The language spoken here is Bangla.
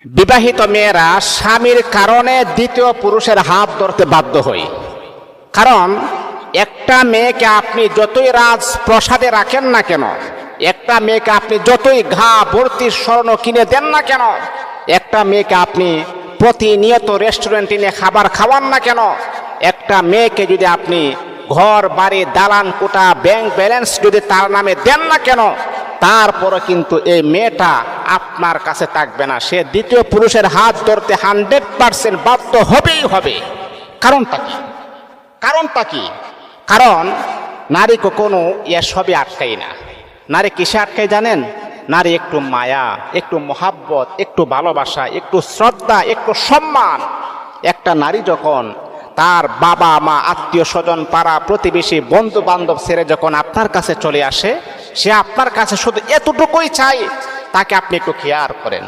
বিবাহিত মেয়েরা স্বামীর কারণে দ্বিতীয় পুরুষের হাত ধরতে বাধ্য হয়। কারণ একটা মেয়েকে আপনি যতই রাজপ্রাসাদে রাখেন না কেন, একটা মেয়েকে আপনি যতই ঘা ভর্তি স্বর্ণ কিনে দেন না কেন, একটা মেয়েকে আপনি প্রতিনিয়ত রেস্টুরেন্টে নিয়ে খাবার খাওয়ান না কেন, একটা মেয়েকে যদি আপনি ঘর বাড়ি দালান কোটা ব্যাংক ব্যালেন্স যদি তার নামে দেন না কেন, তারপরে কিন্তু এই মেয়েটা আপনার কাছে থাকবে না। সে দ্বিতীয় পুরুষের হাত ধরতে 100% বাধ্য হবেই হবে। কারণটা কি? কারণ নারী কখনো এসবই আটকাই না। নারী কিসে আটকাই জানেন? নারী একটু মায়া, একটু মহাব্বত, একটু ভালোবাসা, একটু শ্রদ্ধা, একটু সম্মান। একটা নারী যখন তার বাবা মা আত্মীয় স্বজন পাড়া প্রতিবেশী বন্ধু বান্ধব ছেড়ে যখন আপনার কাছে চলে আসে, সে আপনার কাছে শুধু এতটুকুই চাই, তাকে আপনি একটু খেয়াল করেন।